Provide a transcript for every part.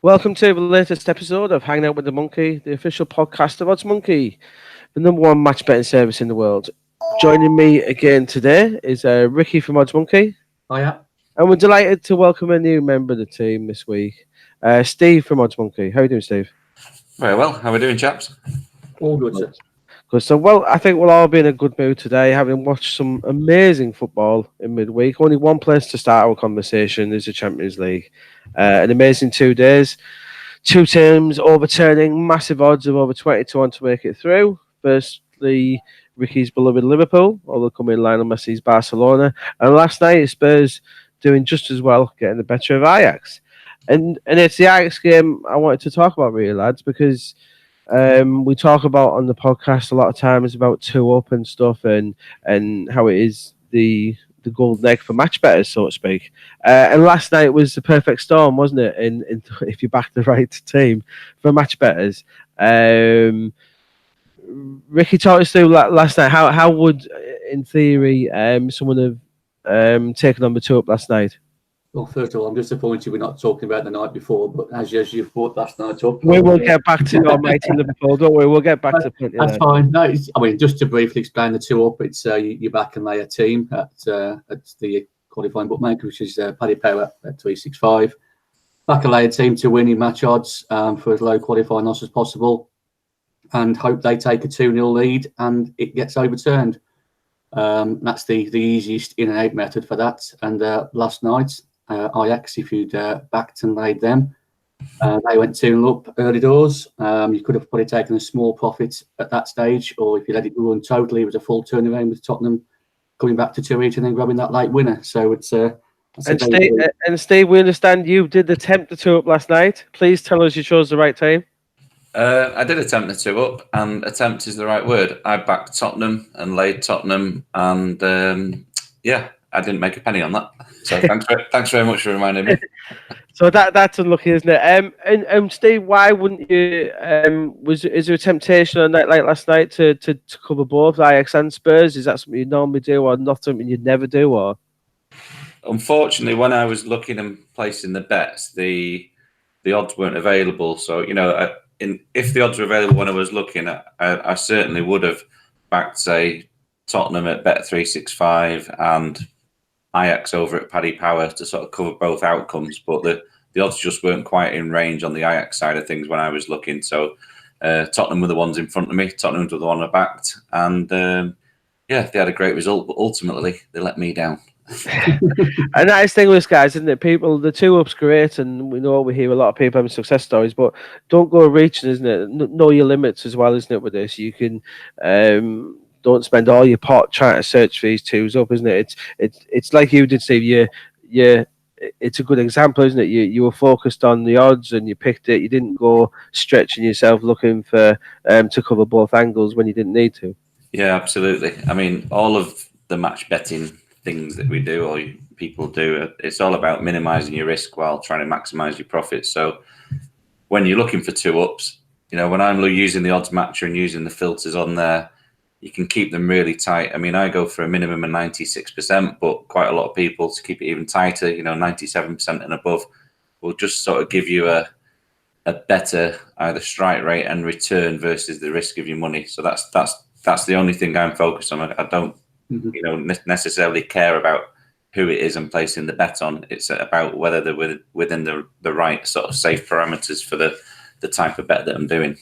Welcome to the latest episode of Hanging Out with the Monkey, the official podcast of OddsMonkey, the number one match betting service in the world. Joining me again today is Ricky from OddsMonkey. Hiya. And we're delighted to welcome a new member of the team this week, Steve from OddsMonkey. How are you doing, Steve? Very well. How are we doing, chaps? All good, sir. Good. So, well, I think we'll all be in a good mood today, having watched some amazing football in midweek. Only one place to start our conversation is the Champions League. An amazing 2 days. Two teams overturning massive odds of over 20 to 1 to make it through. Firstly, Ricky's beloved Liverpool, overcoming Lionel Messi's Barcelona. And last night, Spurs doing just as well, getting the better of Ajax. And it's the Ajax game I wanted to talk about, really, lads, because we talk about on the podcast a lot of times about 2-up and stuff and how it is the golden egg for match bettors, so to speak. And last night was the perfect storm, wasn't it? In if you back the right team for match bettors. Ricky, talk us through last night. How would, in theory, someone have taken on the 2-up last night? Well, first of all, I'm disappointed we're not talking about the night before, but as you've brought last night up. We will get back to almighty Liverpool, don't we? We'll get back to plenty. That's fine. No, just to briefly explain the 2-up, it's you back and lay a team at the qualifying bookmaker, which is Paddy Power at 365. Back and lay a team to win in match odds for as low qualifying loss as possible, and hope they take a 2-0 lead and it gets overturned. That's the easiest in and out method for that. And last night, Ajax, if you'd backed and laid them, they went 2-0 up early doors. You could have probably taken a small profit at that stage, or if you let it run totally, it was a full turnaround with Tottenham coming back to 2-8 and then grabbing that late winner. So it's Steve, we understand you did attempt the 2-up last night. Please tell us you chose the right team. I did attempt the 2-up, and attempt is the right word. I backed Tottenham and laid Tottenham, and I didn't make a penny on that. So thanks very much for reminding me. So that's unlucky, isn't it? And Steve, why wouldn't you? Is there a temptation on a night like last night to cover both Ajax and Spurs? Is that something you normally do, or not something you'd never do? Or unfortunately, when I was looking and placing the bets, the odds weren't available. So if the odds were available when I was looking, I certainly would have backed, say, Tottenham at Bet365 and Ajax over at Paddy Power to sort of cover both outcomes. But the odds just weren't quite in range on the Ajax side of things when I was looking. So Tottenham were the ones in front of me. Tottenham were the one I backed. And they had a great result. But ultimately, they let me down. And that's the thing with this, guys, isn't it? People, the 2-up's great, and we hear a lot of people having success stories, but don't go reaching, isn't it? Know your limits as well, isn't it? With this, you can don't spend all your pot trying to search for these 2s up, isn't it? It's like you did, Steve. It's a good example, isn't it? You were focused on the odds and you picked it. You didn't go stretching yourself looking for to cover both angles when you didn't need to. Yeah, absolutely. I mean, all of the match betting things that we do or people do, it's all about minimizing your risk while trying to maximize your profits. So when you're looking for 2-ups, when I'm using the odds matcher and using the filters on there, you can keep them really tight. I mean, I go for a minimum of 96%, but quite a lot of people, to keep it even tighter, 97% and above, will just sort of give you a better either strike rate and return versus the risk of your money. So that's the only thing I'm focused on. I don't necessarily care about who it is I'm placing the bet on. It's about whether they're within the right sort of safe parameters for the type of bet that I'm doing.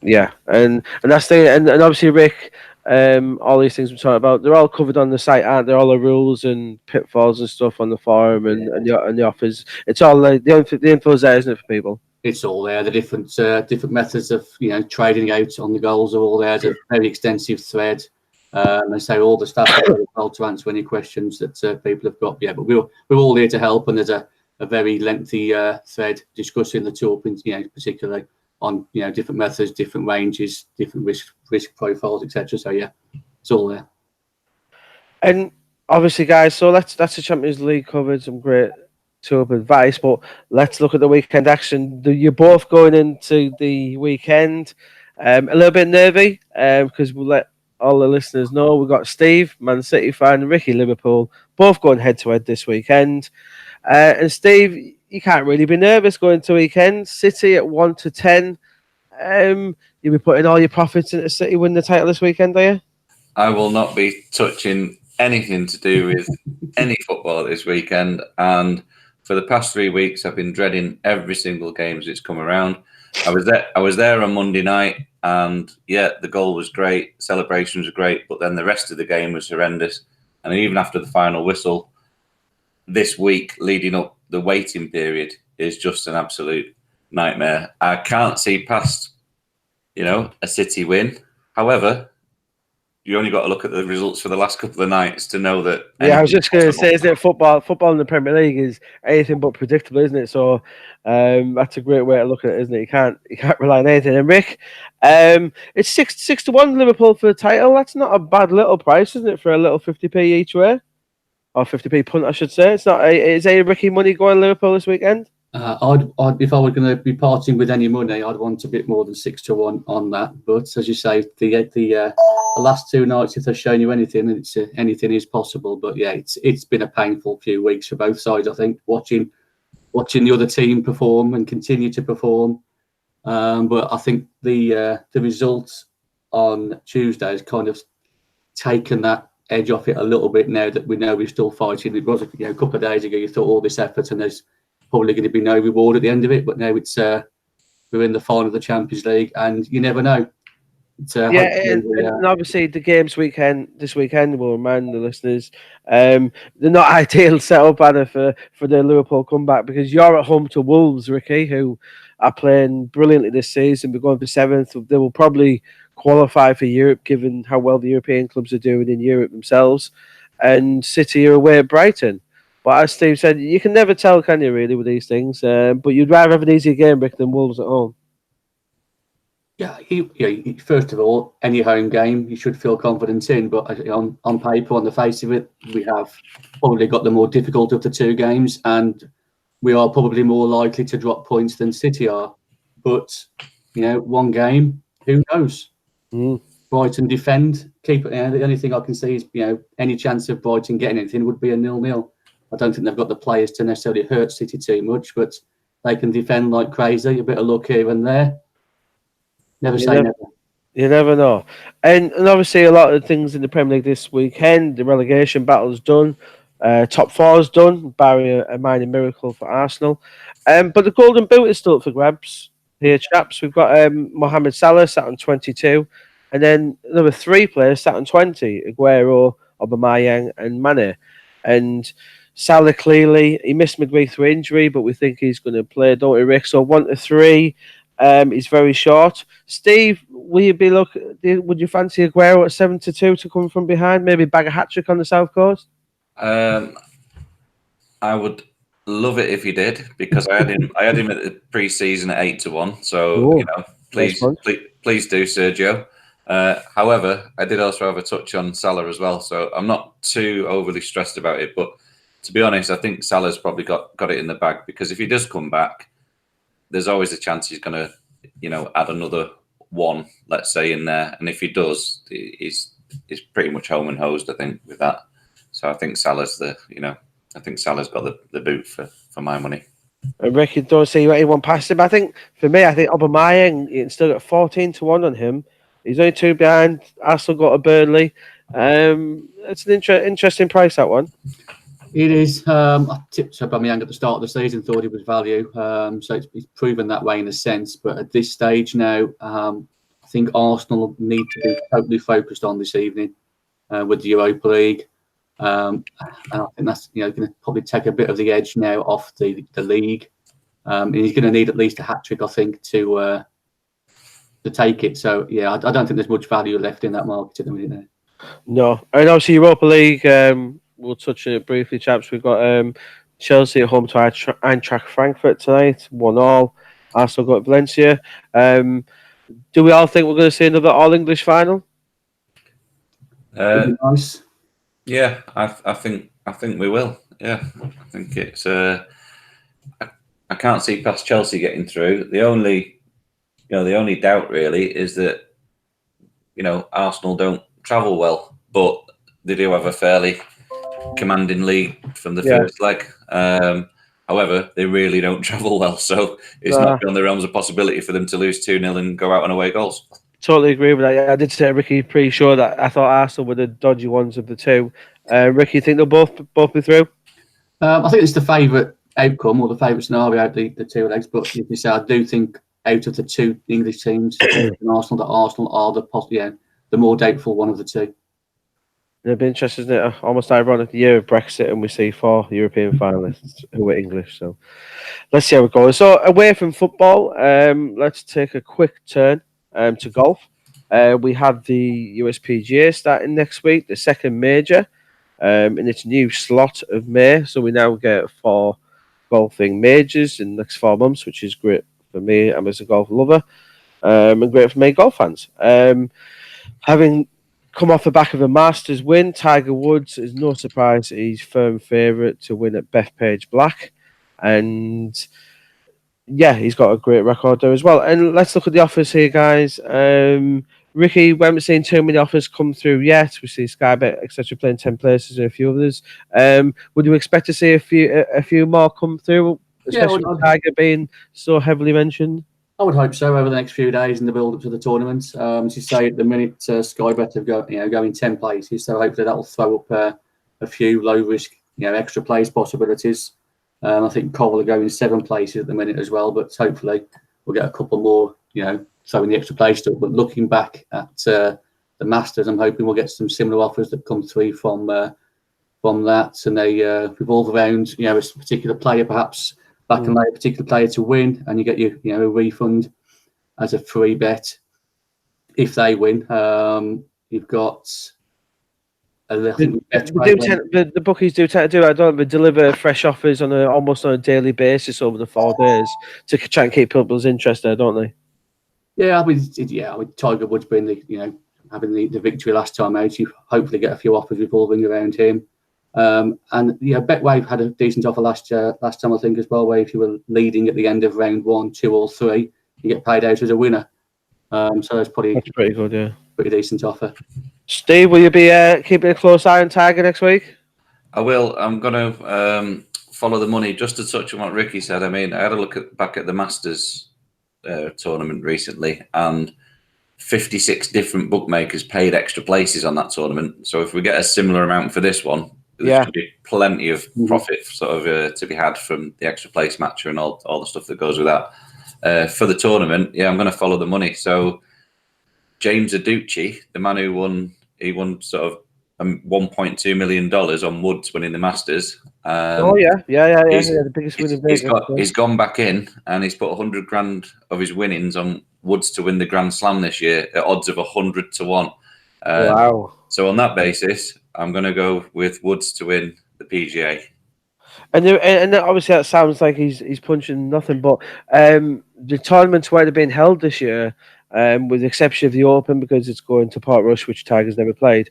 Yeah, and that's the and obviously, Rick, all these things we're talking about, they're all covered on the site, aren't they? All the rules and pitfalls and stuff on the forum and the offers. It's all the info's there, isn't it, for people? It's all there. The different methods of trading out on the goals are all there. There's a very extensive thread. And so all the staff are very well to answer any questions that people have got. Yeah, but we're all here to help, and there's a very lengthy thread discussing the 2-up, particularly on different methods, different ranges, different risk profiles, etc. So yeah, it's all there. And obviously, guys, so that's the Champions League covered, some great 2-up advice, but let's look at the weekend action. You're both going into the weekend a little bit nervy because we'll let all the listeners know we've got Steve, Man City fan, Ricky, Liverpool, both going head-to-head this weekend. And Steve, you can't really be nervous going to weekend. City at 1 to 10. You'll be putting all your profits into City win the title this weekend, are you? I will not be touching anything to do with any football this weekend. And for the past 3 weeks, I've been dreading every single game as it's come around. I was there on Monday night, and yeah, the goal was great, celebrations were great, but then the rest of the game was horrendous. And even after the final whistle, this week leading up the waiting period is just an absolute nightmare. I can't see past, a City win. However, you only got to look at the results for the last couple of nights to know that. Yeah, I was just going to say, isn't it, football in the Premier League is anything but predictable, isn't it? So that's a great way to look at it, isn't it? You can't rely on anything. And Rick, it's 6 to 1 Liverpool for the title. That's not a bad little price, isn't it, for a little 50p each way, or 50p punt, I should say. It's not. Is any Ricky money going Liverpool this weekend? I'd if I were going to be parting with any money, I'd want a bit more than 6 to 1 on that. But as you say, the last 2 nights, if they've shown you anything, anything is possible. But yeah, it's been a painful few weeks for both sides. I think watching the other team perform and continue to perform. But I think the results on Tuesday has kind of taken that edge off it a little bit. Now that we know we're still fighting, it was a couple of days ago you thought all this effort and there's probably going to be no reward at the end of it, but now it's we're in the final of the Champions League, and you never know. And obviously the games this weekend will remind the listeners they're not ideal setup either for the Liverpool comeback, because you're at home to Wolves, Ricky, who are playing brilliantly this season. We're going for 7th. They will probably qualify for Europe, given how well the European clubs are doing in Europe themselves. And City are away at Brighton. But as Steve said, you can never tell, can you, really, with these things? But you'd rather have an easier game, Rick, than Wolves at home. Yeah, first of all, any home game you should feel confident in. But on paper, on the face of it, we have probably got the more difficult of the 2 games, and we are probably more likely to drop points than City are. But, 1 game, who knows? Brighton defend, keep it. The only thing I can see is, any chance of Brighton getting anything would be a 0-0. I don't think they've got the players to necessarily hurt City too much, but they can defend like crazy. A bit of luck here and there. Never say never. You never know. And obviously a lot of the things in the Premier League this weekend, the relegation battle's done. Top 4's done, barring a minor miracle for Arsenal. But the Golden Boot is still up for grabs here, chaps. We've got Mohamed Salah sat on 22. And then another 3 players sat on 20. Aguero, Aubameyang and Mane. And Salah, clearly, he missed midweek through injury, but we think he's going to play, don't we, Rick? So 1 to 3 is very short. Steve, would you fancy Aguero at 7 to 2 to come from behind? Maybe bag a hat-trick on the South Coast? I would love it if he did, because I had him at the pre-season at 8 to 1. So, please do, Sergio. However, I did also have a touch on Salah as well, so I'm not too overly stressed about it. But to be honest, I think Salah's probably got it in the bag, because if he does come back, there's always a chance he's going to, add another 1, let's say, in there. And if he does, he's pretty much home and hosed, I think, with that. So I think Salah's got the boot for my money. I reckon don't see anyone past him. I think Aubameyang, you can still get 14 to 1 on him. He's only 2 behind. Arsenal got a Burnley. It's an interesting price, that one. It is. I tipped Aubameyang at the start of the season, thought he was value. So it's proven that way in a sense. But at this stage now, I think Arsenal need to be totally focused on this evening with the Europa League. And I think that's going to probably take a bit of the edge now off the league. And he's going to need at least a hat-trick, I think, to take it. So, yeah, I don't think there's much value left in that market at the minute now. No. And obviously Europa League, we'll touch on it briefly, chaps. We've got Chelsea at home to Eintracht Frankfurt tonight, 1-1. Arsenal got Valencia. Do we all think we're going to see another all-English final? Nice. Yeah, I think we will. Yeah, I think it's. I can't see past Chelsea getting through. The only doubt really is that Arsenal don't travel well, but they do have a fairly commanding lead from the first leg. However, they really don't travel well, so it's not beyond the realms of possibility for them to lose 2-0 and go out on away goals. Totally agree with that. Yeah, I did say Ricky pretty sure that I thought Arsenal were the dodgy ones of the two. Ricky, you think they'll both be through? I think it's the favourite outcome or the favourite scenario out the two legs. But if you say, I do think out of the two English teams, Arsenal are the more doubtful one of the two. It'll be interesting, isn't it? Almost ironic, the year of Brexit, and we see 4 European finalists who are English. So let's see how it goes. So away from football, let's take a quick turn to golf. We have the USPGA starting next week, the second major, in its new slot of May. So we now get 4 golfing majors in the next 4 months, which is great for me. I'm as a golf lover, and great for many golf fans. Having come off the back of a Masters win, Tiger Woods is no surprise. He's firm favourite to win at Bethpage Black. And yeah, he's got a great record there as well. And let's look at the offers here, guys. Ricky, we haven't seen too many offers come through yet. We see Skybet, etc., playing 10 places and a few others. Would you expect to see a few more come through, especially with Tiger being so heavily mentioned? I would hope so over the next few days in the build-up to the tournament. As you say, at the minute, Skybet have going 10 places, so hopefully that will throw up a few low-risk, extra plays possibilities. I think Cole are going 7 places at the minute as well, but hopefully we'll get a couple more, throwing the extra plays stuff. But looking back at the Masters, I'm hoping we'll get some similar offers that come through from that, and they revolve around, a particular player perhaps. Back and lay a particular player to win, and you get a refund as a free bet if they win. You've got the bookies do tend to do. I don't know, they deliver fresh offers almost on a daily basis over the 4 days to try and keep people's interest there, don't they? Yeah, I mean, Tiger Woods being having the victory last time out, you hopefully get a few offers revolving around him. And Betway had a decent offer last time, I think, as well, where if you were leading at the end of round 1, 2, or 3, you get paid out as a winner. So that's pretty good, yeah. Pretty decent offer. Steve, will you be keeping a close eye on Tiger next week? I will. I'm going to follow the money. Just to touch on what Ricky said, I mean, I had a look back at the Masters tournament recently, and 56 different bookmakers paid extra places on that tournament. So if we get a similar amount for this one, there's going to be plenty of profit to be had from the extra place matcher and all the stuff that goes with that. For the tournament, I'm going to follow the money. So James Aducci, the man who won sort of $1.2 million on Woods winning the Masters. The biggest win in Vegas. He's gone back in and he's put 100 grand of his winnings on Woods to win the Grand Slam this year at odds of 100 to 1. Wow. So on that basis, I'm going to go with Woods to win the PGA. And obviously that sounds like he's punching nothing, but the tournaments where they're being held this year, with the exception of the Open because it's going to Portrush, which Tiger's never played,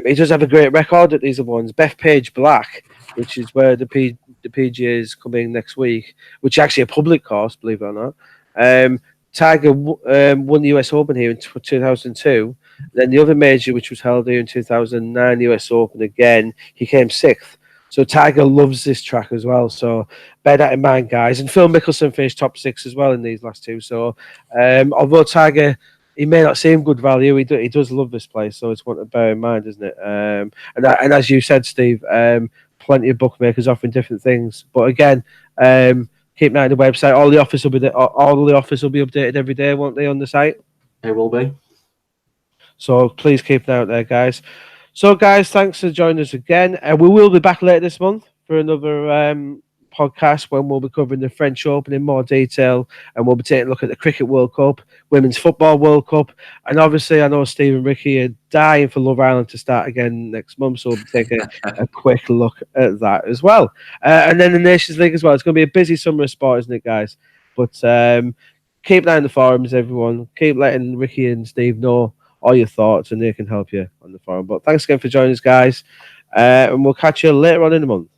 he does have a great record at these other ones. Bethpage Black, which is where the PGA is coming next week, which is actually a public course, believe it or not. Tiger won the US Open here in 2002. Then the other major, which was held here in 2009, the US Open again, he came 6th. So Tiger loves this track as well. So bear that in mind, guys. And Phil Mickelson finished top 6 as well in these last 2. So although Tiger, he may not seem good value, he does love this place. So it's one to bear in mind, isn't it? And as you said, Steve, plenty of bookmakers offering different things. But again, keep an eye on the website. All the offers will be updated every day, won't they, on the site? They will be. So please keep an eye out there, guys. So, guys, thanks for joining us again. We will be back later this month for another podcast when we'll be covering the French Open in more detail, and we'll be taking a look at the Cricket World Cup, Women's Football World Cup, and obviously I know Steve and Ricky are dying for Love Island to start again next month, so we'll be taking a quick look at that as well. And then the Nations League as well. It's going to be a busy summer of sport, isn't it, guys? But keep an eye on the forums, everyone. Keep letting Ricky and Steve know all your thoughts, and they can help you on the forum. But thanks again for joining us, guys, and we'll catch you later on in the month.